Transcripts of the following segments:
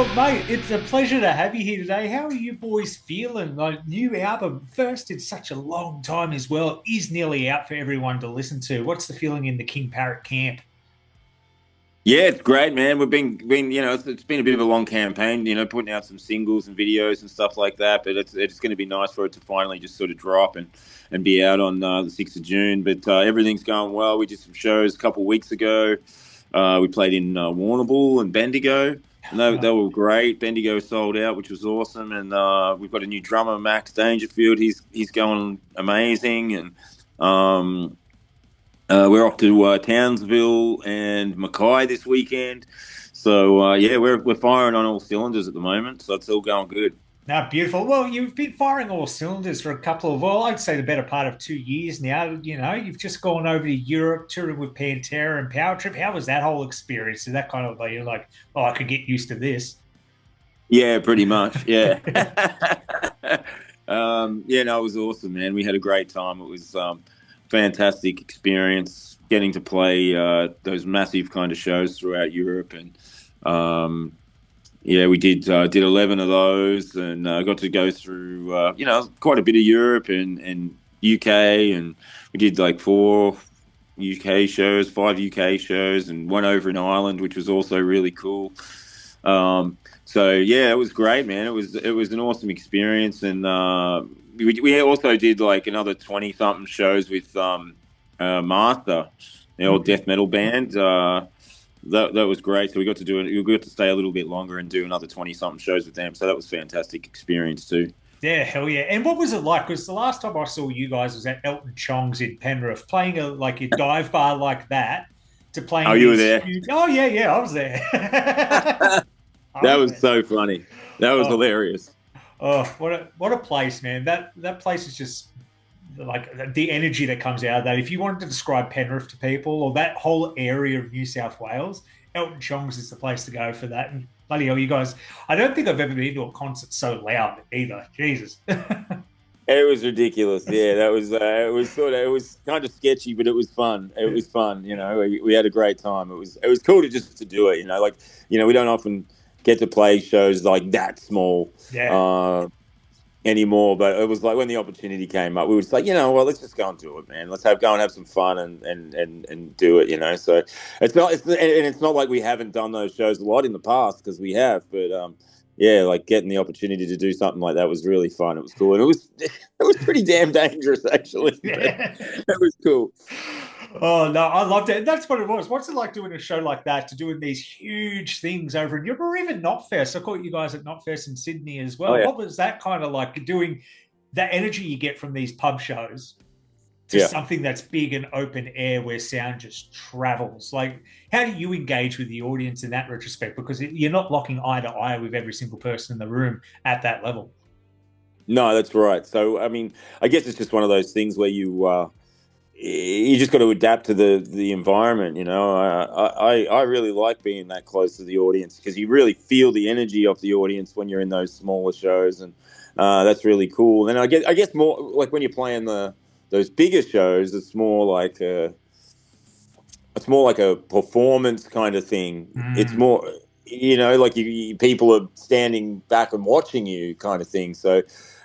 Well, mate, it's a pleasure to have you here today. How are you boys feeling? Like, new album, first in such a long time as well, is nearly out for everyone to listen to. What's the feeling in the King Parrot camp? Yeah, it's great, man. We've been it's been a bit of a long campaign, putting out some singles and videos and stuff like that. But it's going to be nice for it to finally just sort of drop and be out on the 6th of June. But everything's going well. We did some shows a couple of weeks ago. We played in Warrnambool and Bendigo, and they were great. Bendigo sold out, which was awesome. And we've got a new drummer, Max Dangerfield. He's going amazing, and we're off to Townsville and Mackay this weekend. So yeah, we're firing on all cylinders at the moment. So it's all going good. Now, beautiful. Well, you've been firing all cylinders for a couple of, well, I'd say the better part of 2 years now. You've just gone over to Europe touring with Pantera and Power Trip. How was that whole experience? Is that kind of like, you're like, oh, I could get used to this? Yeah, pretty much. Yeah. Yeah, no, it was awesome, man. We had a great time. It was fantastic experience getting to play those massive kind of shows throughout Europe, and yeah, we did 11 of those, and got to go through quite a bit of Europe and UK, and we did like 4 UK shows, 5 UK shows, and one over in Ireland, which was also really cool. So yeah, it was great, man. It was an awesome experience, and we also did like another 20 something shows with Martha, the old death metal band. That was great. So we got to do it. We got to stay a little bit longer and do another 20 something shows with them. So that was a fantastic experience too. Yeah, hell yeah. And what was it like? Because the last time I saw you guys was at Elton Chong's in Penrith, playing a dive bar like that to Oh, playing you were these there. huge. Oh yeah, yeah, I was there. I That was was there. so funny. That was Oh, hilarious. oh, what a place, man. That place is just like the energy that comes out of that. If you wanted to describe Penrith to people or that whole area of New South Wales, Elton Chong's is the place to go for that. And bloody hell, you guys, I don't think I've ever been to a concert so loud either. Jesus. It was ridiculous. Yeah, that was it was kind of sketchy, but it was fun. It was fun. We had a great time. It was cool to just to do it. Like we don't often get to play shows like that small Yeah. uh, anymore. But it was like when the opportunity came up, we were just like, well, let's just go and do it, man. Let's go and have some fun and do it. So it's not like we haven't done those shows a lot in the past because we have, but yeah, like getting the opportunity to do something like that was really fun. It was cool, and it was it was pretty damn dangerous actually, but Yeah. it was cool. Oh no, I loved it. And that's what it was. What's it like doing a show like that, to doing these huge things over in Europe or even Knotfest? I caught you guys at Knotfest in Sydney as Oh well. yeah, What was that kind of like, doing that energy you get from these pub shows to yeah. something that's big and open air where sound just travels? Like, how do you engage with the audience in that retrospect? Because you're not locking eye to eye with every single person in the room at that level. No, that's right. So I mean, I guess it's just one of those things where you just got to adapt to the environment. I really like being that close to the audience because you really feel the energy of the audience when you're in those smaller shows, and that's really cool. And I guess more like when you're playing those bigger shows, it's more like a performance kind of thing. It's Mm, more, like people are standing back and watching you kind of thing. So,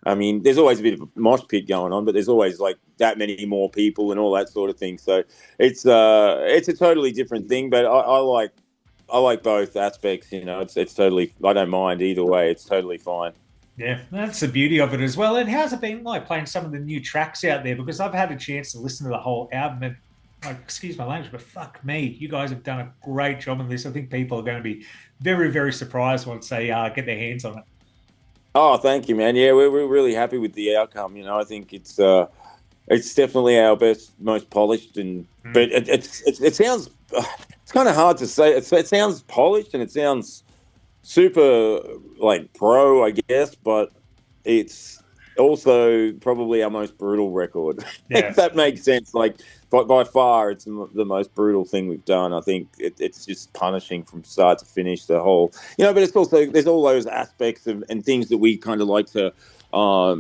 I mean, there's always a bit of a mosh pit going on, but there's always like that many more people and all that sort of thing. So it's a totally different thing. But I like both aspects. It's totally, I don't mind either way. It's totally fine. yeah, that's the beauty of it as well. And how's it been like playing some of the new tracks out there? Because I've had a chance to listen to the whole album, and like, excuse my language, but fuck me, you guys have done a great job on this. I think people are going to be very, very surprised once they get their hands on it. Oh, thank you, man. Yeah, we're really happy with the outcome. I think it's definitely our best, most polished, and Mm. but it sounds it's kind of hard to say. It sounds polished and it sounds super like pro, I guess, but it's also probably our most brutal record, if Yeah. that makes sense. Like by far, it's the most brutal thing we've done. I think it's just punishing from start to finish. The whole, but it's also there's all those aspects and things that we kind of like to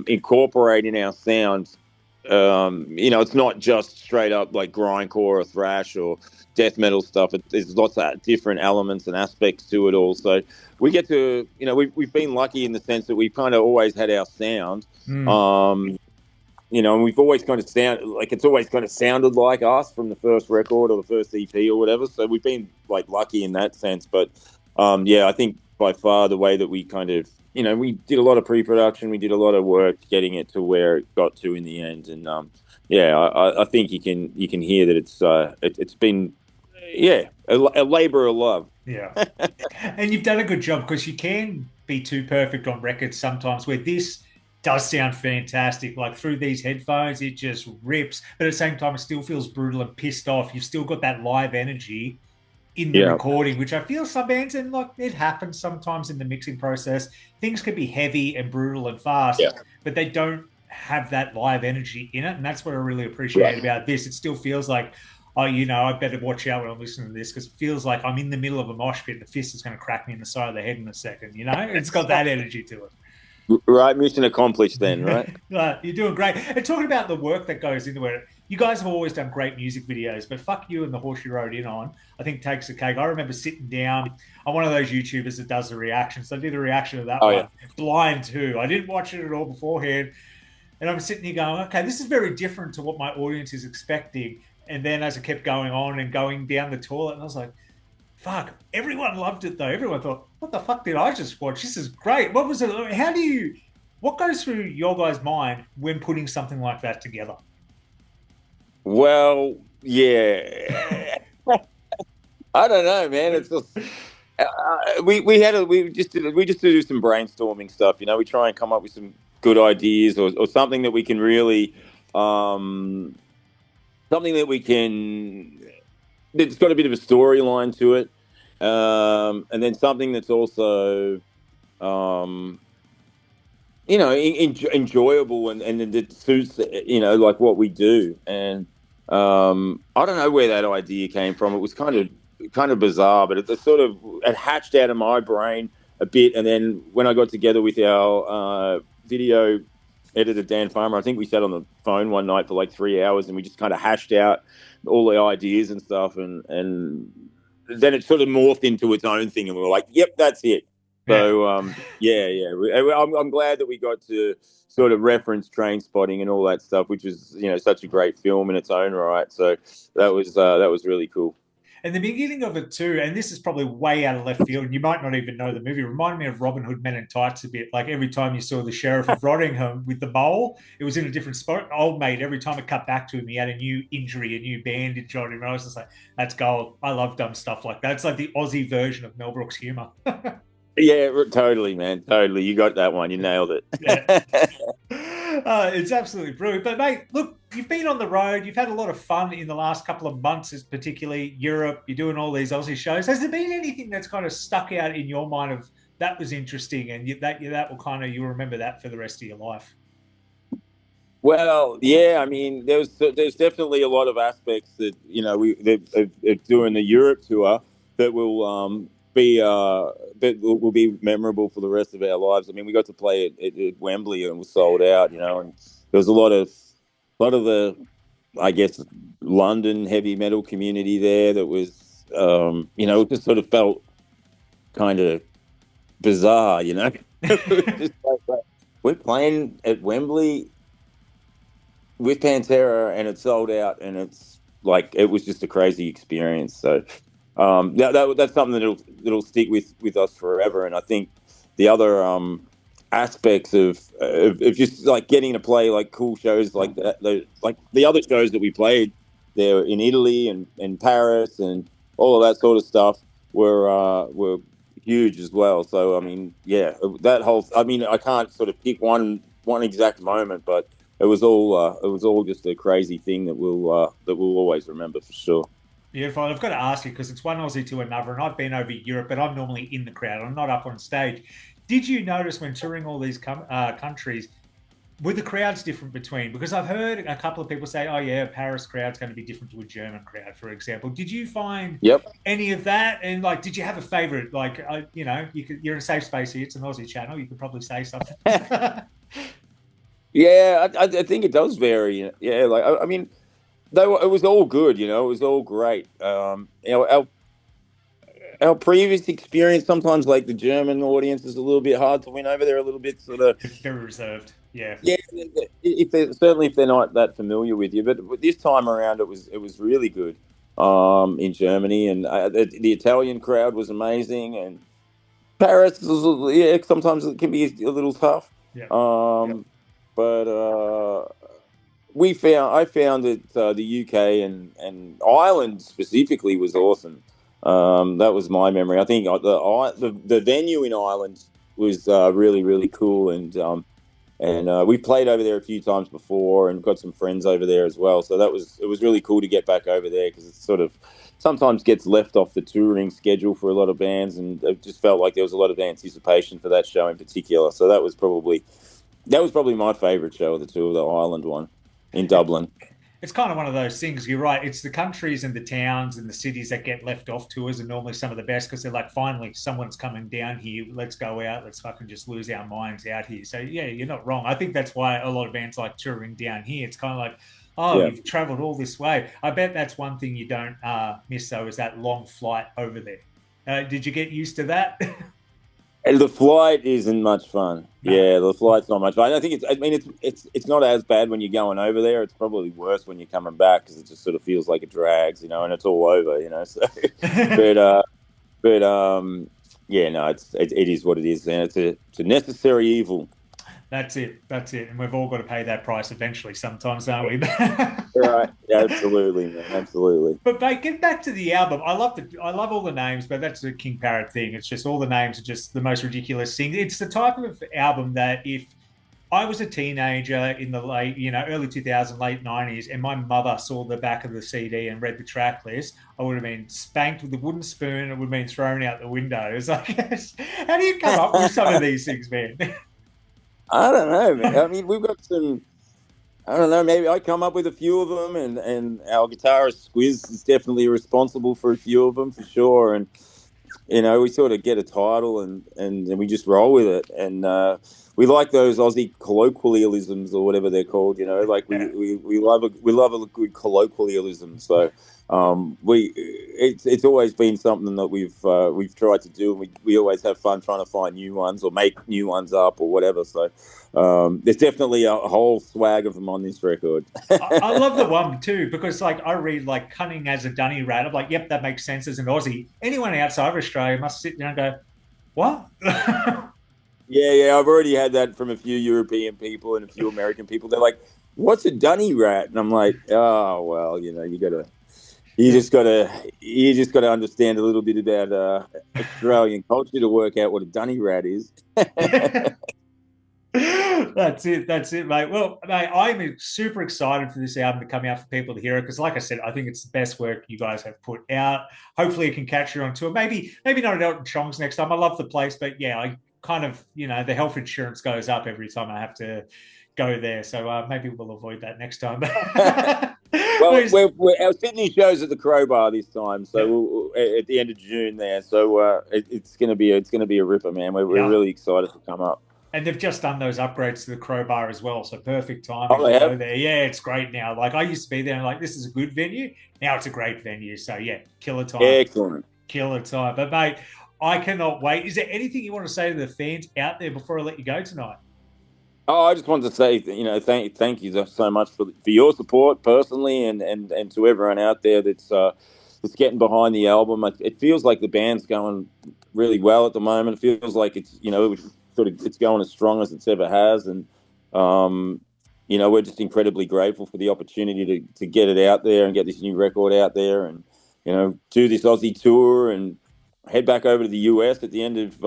incorporate in our sound it's not just straight up like grindcore or thrash or death metal stuff. There's lots of different elements and aspects to it all. So we get to, we've been lucky in the sense that we've kind of always had our sound. Mm. Um, and we've always kind of it's always kind of sounded like us from the first record or the first EP or whatever. So we've been like lucky in that sense. But I think by far the way that we kind of, we did a lot of pre-production, we did a lot of work getting it to where it got to in the end. And I think you can hear that it's been a labor of love. Yeah. And you've done a good job because you can be too perfect on records sometimes where this does sound fantastic. Like through these headphones, it just rips. But at the same time, it still feels brutal and pissed off. You've still got that live energy in the Yeah, recording, which I feel some bands, and like it happens sometimes in the mixing process, things can be heavy and brutal and fast, yeah, but they don't have that live energy in it. And that's what I really right. appreciate about this. It still feels like, oh, I better watch out when I'm listening to this because it feels like I'm in the middle of a mosh pit and the fist is going to crack me in the side of the head in a second. It's got that energy to it. Right, mission accomplished then, right? You're doing great. And talking about the work that goes into it, you guys have always done great music videos, but fuck you and the horse you rode in on, I think takes the cake. I remember sitting down. I'm one of those YouTubers that does the reactions. I did a reaction to that Oh yeah. one, blind too. I didn't watch it at all beforehand. And I'm sitting here going, okay, this is very different to what my audience is expecting. And then as it kept going on and going down the toilet, and I was like, fuck, everyone loved it though. Everyone thought, what the fuck did I just watch? This is great. What was it? What goes through your guys' mind when putting something like that together? Well, yeah. I don't know, man. It's just we just do some brainstorming stuff. We try and come up with some good ideas or something that we can really something that we can it's got a bit of a storyline to it, and then something that's also um, enjoyable and that suits like what we do. And I don't know where that idea came from. It was kind of bizarre, but it hatched out of my brain a bit. And then when I got together with our video editor Dan Farmer, I think we sat on the phone one night for like 3 hours and we just kind of hashed out all the ideas and stuff, and then it sort of morphed into its own thing, and we were like, "Yep, that's it." Yeah. So yeah. I'm glad that we got to sort of reference Train Spotting and all that stuff, which was such a great film in its own right. So that was really cool. And the beginning of it too, and this is probably way out of left field, and you might not even know the movie. It reminded me of Robin Hood Men in Tights a bit. Like every time you saw the Sheriff of Rottingham with the mole, it was in a different spot. Old mate, every time it cut back to him, he had a new injury, a new bandage on him. And I was just like, that's gold. I love dumb stuff like that. It's like the Aussie version of Mel Brooks humor. Yeah, totally, man. Totally. You got that one. You nailed Yeah. it. It's absolutely brilliant. But mate, look, you've been on the road. You've had a lot of fun in the last couple of months, particularly Europe. You're doing all these Aussie shows. Has there been anything that's kind of stuck out in your mind of that was interesting, and that will kind of you'll remember that for the rest of your life? Well, yeah, I mean, there's definitely a lot of aspects that of doing the Europe tour that will be memorable for the rest of our lives. I mean, we got to play at Wembley and was sold out, and there was a lot of the, I guess, London heavy metal community there that was, it just sort of felt kind of bizarre, It was just like, we're playing at Wembley with Pantera and it sold out, and it's like it was just a crazy experience. So that's something that'll stick with us forever. And I think the other aspects of just like getting to play like cool shows like that, like the other shows that we played there in Italy and Paris and all of that sort of stuff were huge as well. So I mean, yeah, that whole I mean, I can't sort of pick one exact moment, but it was all just a crazy thing that we'll always remember for sure. Beautiful. I've got to ask you because it's one Aussie to another, and I've been over Europe, but I'm normally in the crowd. I'm not up on stage. Did you notice when touring all these countries, were the crowds different between? Because I've heard a couple of people say, "Oh yeah, a Paris crowd's going to be different to a German crowd," for example. Did you find Yep. any of that? And like, did you have a favorite? Like, you're in a safe space here. It's an Aussie channel. You could probably say something. Yeah, I think it does vary. Yeah, like I mean, it was all good. You know, it was all great. Our previous experience, sometimes like the German audience is a little bit hard to win over. They're a little bit sort of, Very reserved. Yeah. yeah, if they're certainly if they're not that familiar with you. But this time around, it was really good. In Germany, and the Italian crowd was amazing, and Paris, yeah, sometimes it can be a little tough. Yeah. Um, but I found that the UK and Ireland specifically was awesome. That was my memory. I think the venue in Ireland was really really cool, and we've played over there a few times before, and got some friends over there as well. So it was really cool to get back over there, because it sort of sometimes gets left off the touring schedule for a lot of bands, and it just felt like there was a lot of anticipation for that show in particular. So that was probably my favourite show of the two, the Ireland one in Dublin. It's kind of one of those things. You're right. It's the countries and the towns and the cities that get left off tours are normally some of the best, because they're like, finally, someone's coming down here. Let's go out. Let's fucking just lose our minds out here. So yeah, you're not wrong. I think that's why a lot of bands like touring down here. It's kind of like, oh, Yeah. you've traveled all this way. I bet that's one thing you don't miss though, is that long flight over there. Did you get used to that? And the flight isn't much fun. No. Yeah, the flight's not much fun. I think it's. I mean, it's not as bad when you're going over there. It's probably worse when you're coming back, because it just sort of feels like it drags, and it's all over, So, but yeah, no, it is what it is, and it's a necessary evil. That's it. That's it. And we've all got to pay that price eventually sometimes, don't we? Right? Yeah, absolutely, man, absolutely. But mate, get back to the album. I love all the names, but that's the King Parrot thing. It's just all the names are just the most ridiculous thing. It's the type of album that if I was a teenager in the late, early 2000s, late 90s, and my mother saw the back of the CD and read the track list, I would have been spanked with a wooden spoon. It would have been thrown out the window. It's like, how do you come up with some of these things, man? I don't know, man. I mean, we've got some. I don't know. Maybe I come up with a few of them, and our guitarist Squiz is definitely responsible for a few of them for sure. And we sort of get a title, and we just roll with it. And we like those Aussie colloquialisms, or whatever they're called. Like Yeah. we love a good colloquialism. So it's always been something that we've tried to do, and we always have fun trying to find new ones or make new ones up or whatever. So there's definitely a whole swag of them on this record. I love the one too, because like I read like cunning as a dunny rat. I'm like, yep, that makes sense as an Aussie. Anyone outside of Australia must sit there and go, what? Yeah, I've already had that from a few European people and a few American people. They're like, "What's a dunny rat?" And I'm like, "Oh, well, you just gotta understand a little bit about Australian culture to work out what a dunny rat is." That's it, mate. Well, mate, I'm super excited for this album to come out for people to hear it, because, like I said, I think it's the best work you guys have put out. Hopefully, it can catch you on tour. Maybe not at Elton Chong's next time. I love the place, but yeah, I kind of, the health insurance goes up every time I have to go there, so maybe we'll avoid that next time. Well, our Sydney show's at the Crowbar this time, so Yeah. at the end of June there. So it's gonna be a ripper, man. We're Yeah. really excited to come up. And they've just done those upgrades to the Crowbar as well. So perfect timing Oh, to they go have. there. Yeah, it's great now. Like I used to be there and like, this is a good venue. Now it's a great venue. So yeah, killer time. Excellent. Killer time. But mate, I cannot wait. Is there anything you want to say to the fans out there before I let you go tonight? Oh, I just wanted to say, thank you so much for your support personally, and to everyone out there that's getting behind the album. It feels like the band's going really well at the moment. It feels like it's going as strong as it's ever has, and we're just incredibly grateful for the opportunity to get it out there and get this new record out there, and do this Aussie tour and head back over to the US at the end of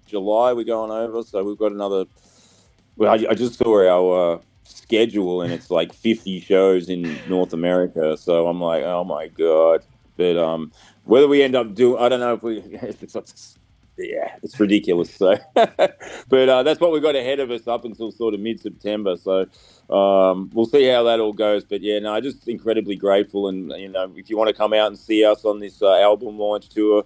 July. We're going over, so we've got another. Well, I just saw our schedule, and it's like 50 shows in North America. So I'm like, oh my god! But whether we end up doing, I don't know if yeah, it's ridiculous. So, but that's what we've got ahead of us up until sort of mid-September. So we'll see how that all goes. But yeah, no, just incredibly grateful, and if you want to come out and see us on this album launch tour,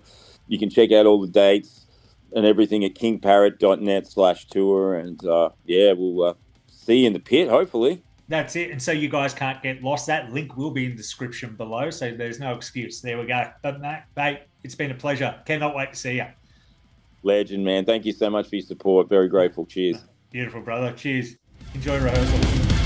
you can check out all the dates and everything at kingparrot.net/tour. And yeah, we'll see you in the pit, hopefully. That's it. And so you guys can't get lost. That link will be in the description below. So there's no excuse. There we go. But mate, it's been a pleasure. Cannot wait to see you. Legend, man. Thank you so much for your support. Very grateful. Cheers. Beautiful, brother. Cheers. Enjoy rehearsal.